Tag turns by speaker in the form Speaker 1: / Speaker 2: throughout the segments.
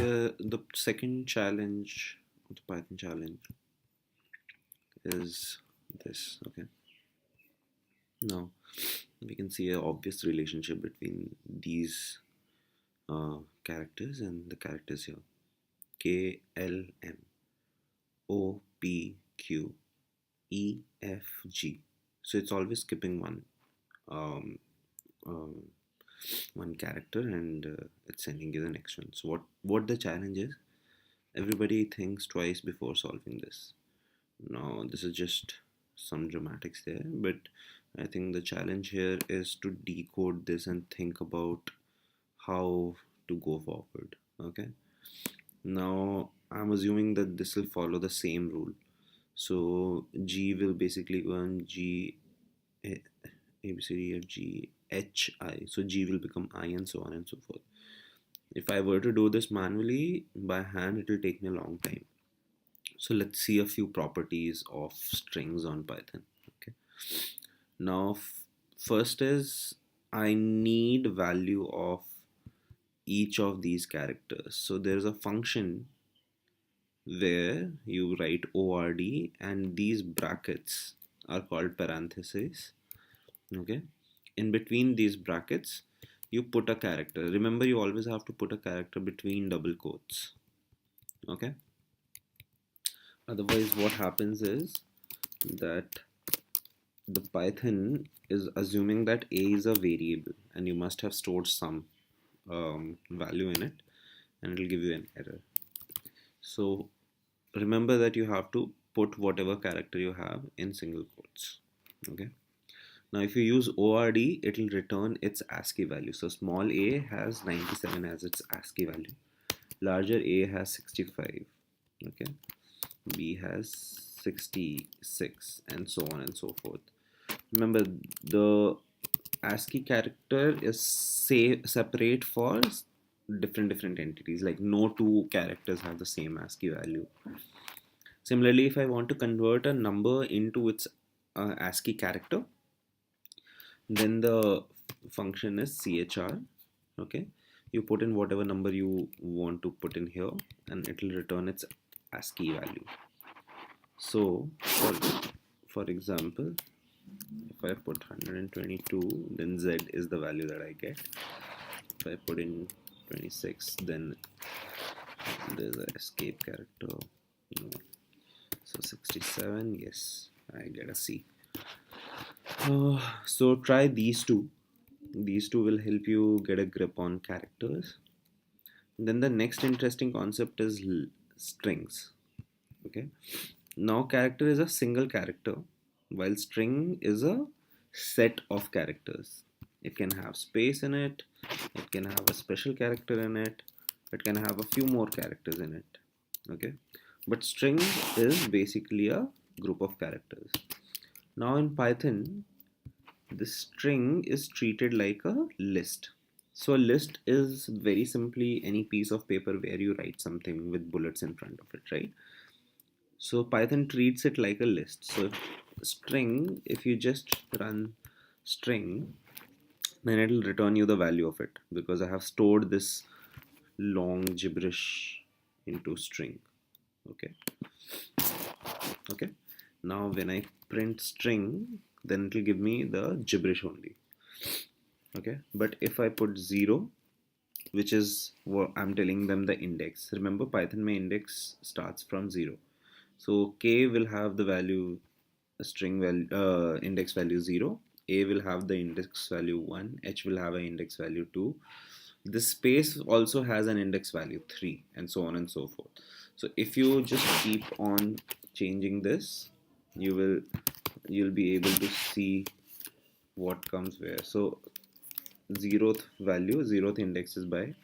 Speaker 1: The second challenge of the Python challenge is this. Okay, now we can see an obvious relationship between these characters and the characters here. K L M O P Q E F G. So it's always skipping um, um, one character and it's sending you the next one. So what the challenge is? Everybody thinks twice before solving this. Now this is just some dramatics there, but I think the challenge here is to decode this and think about how to go forward. Okay. Now I'm assuming that this will follow the same rule. So G will basically go on G A B C D F G H I. So G will become I and so on and so forth. If I were to do this manually by hand, it will take me a long time. So let's see a few properties of strings on Python. Okay. Now, first is I need value of each of these characters. So there is a function where you write ord and these brackets are called parentheses. Okay. In between these brackets, you put a character. Remember, you always have to put a character between double quotes. Okay. Otherwise, what happens is that the Python is assuming that a is a variable and you must have stored some value in it, and it will give you an error. So remember that you have to put whatever character you have in single quotes. Okay. Now if you use ORD, it will return its ASCII value. So small a has 97 as its ASCII value. Larger a has 65. Okay. B has 66 and so on and so forth. Remember, the ASCII character is separate for different entities. Like no two characters have the same ASCII value. Similarly, if I want to convert a number into its ASCII character, then the function is chr. Okay, you put in whatever number you want to put in here and it will return its ASCII value. So for example, if I put 122, then Z is the value that I get. If I put in 26, then there's an escape character. No. So 67, yes, I get a C. So try these two. These two will help you get a grip on characters. Then the next interesting concept is strings. Okay. Now character is a single character, while string is a set of characters. It can have space in it, it can have a special character in it, it can have a few more characters in it. Okay. But string is basically a group of characters. Now in Python, the string is treated like a list. So a list is very simply any piece of paper where you write something with bullets in front of it, right? So Python treats it like a list. So string, if you just run string, then it will return you the value of it because I have stored this long gibberish into string. Okay. Okay. Now when I print string, then it will give me the gibberish only. Okay. But if I put 0, which is what I'm telling them the index. Remember, Python my index starts from 0. So k will have the value string value index value 0, a will have the index value 1, h will have an index value 2, this space also has an index value 3, and so on and so forth. So if you just keep on changing this, you'll be able to see what comes where. So 0th value, 0th index is by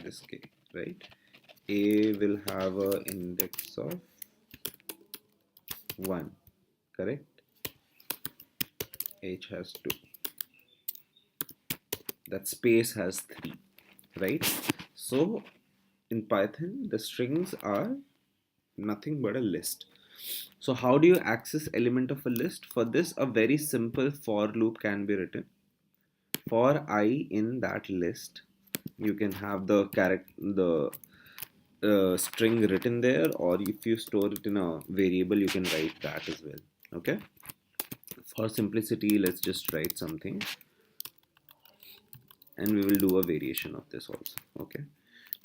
Speaker 1: this k, right? A will have a index of 1, correct? H has 2. That space has 3, right? So in Python, the strings are nothing but a list. So how do you access element of a list? For this, a very simple for loop can be written. For I in that list, you can have the string written there, or if you store it in a variable, you can write that as well. Okay, for simplicity, let's just write something, and we will do a variation of this also. Okay,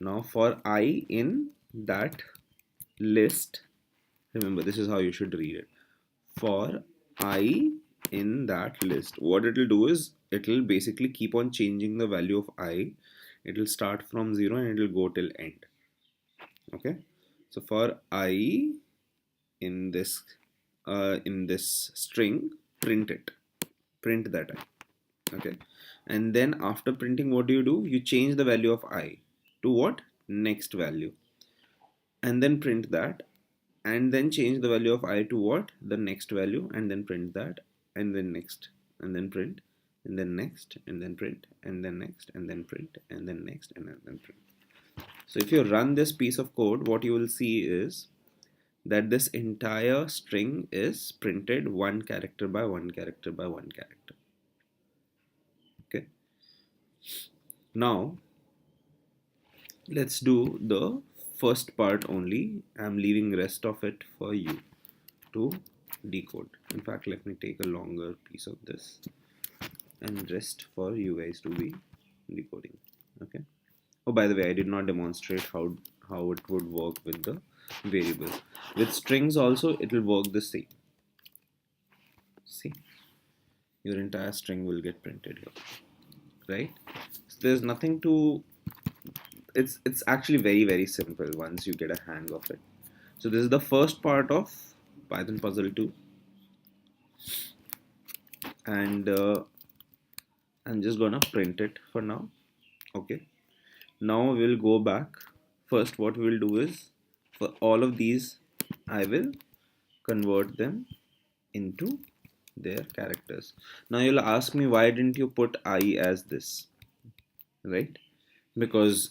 Speaker 1: now for I in that list, remember this is how you should read it. For I in that list, what it will do is it will basically keep on changing the value of I. It will start from 0 and it will go till end. Okay, so for I in this string, print it, print that I. Okay, and then after printing, what do? You change the value of I to what? Next value, and then print that, and then change the value of I to what? The next value, and then print that, and then next, and then print, and then next, and then print, and then next, and then print, and then next, and then print. So if you run this piece of code, what you will see is that this entire string is printed one character by one character by one character. Okay, now let's do the first part only. I'm leaving rest of it for you to decode. In fact, let me take a longer piece of this and rest for you guys to be decoding. Okay, oh, by the way, I did not demonstrate how it would work with the variable. With strings also it will work the same. See, your entire string will get printed here, right? So there's nothing to, it's actually very simple once you get a hang of it. So this is the first part of Python puzzle 2, and I'm just gonna print it for now. Okay, now we'll go back. First, what we'll do is, for all of these, I will convert them into their characters. Now you'll ask me, why didn't you put I as this, right? Because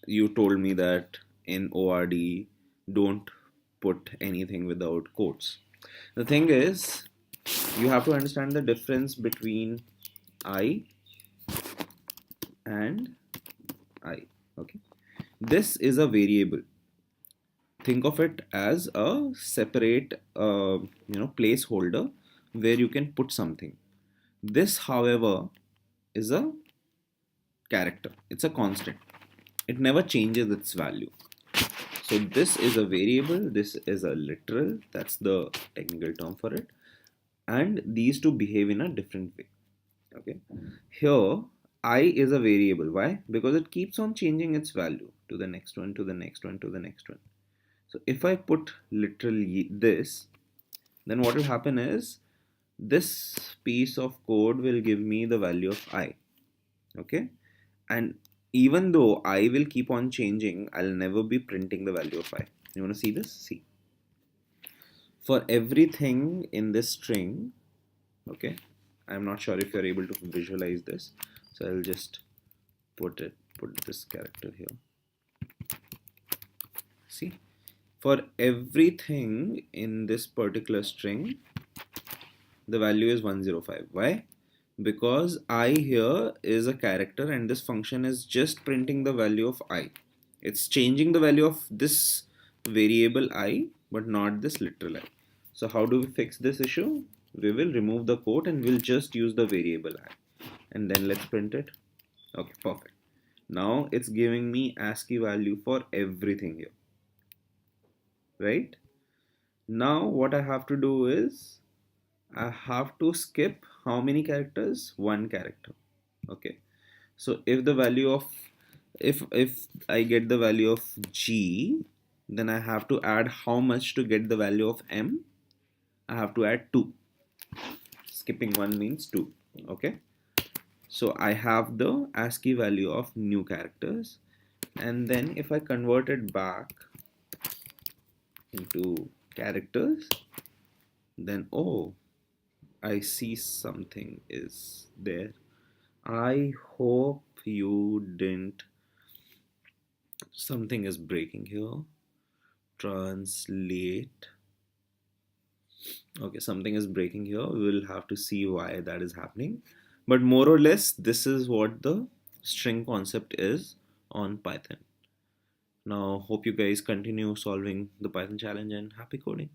Speaker 1: you told me that in ORD don't put anything without quotes. The thing is, you have to understand the difference between I and I. Okay, this is a variable. Think of it as a separate placeholder where you can put something. This, however, is a character. It's a constant. It never changes its value. So this is a variable, this is a literal, that's the technical term for it, and these two behave in a different way. Okay, here I is a variable. Why? Because it keeps on changing its value to the next one, to the next one, to the next one. So if I put literally this, then what will happen is this piece of code will give me the value of I. Okay, and even though I will keep on changing, I'll never be printing the value of I. You want to see this? See, for everything in this string, okay, I'm not sure if you're able to visualize this, so I'll just put this character here. See, for everything in this particular string, the value is 105. Why? Because I here is a character and this function is just printing the value of I. It's changing the value of this variable I, but not this literal I. So how do we fix this issue? We will remove the quote and we'll just use the variable I. And then let's print it. Okay, perfect. Now it's giving me Ascii value for everything here. Right? Now what I have to do is, I have to skip how many characters? One character. Okay, so if the value of, if I get the value of G, then I have to add how much to get the value of M? I have to add 2. Skipping 1 means 2. Okay, so I have the ASCII value of new characters, and then if I convert it back into characters, then oh, I see something is there. I hope you didn't. Something is breaking here. Translate. Okay, something is breaking here. We will have to see why that is happening. But more or less, this is what the string concept is on Python. Now, hope you guys continue solving the Python challenge and happy coding.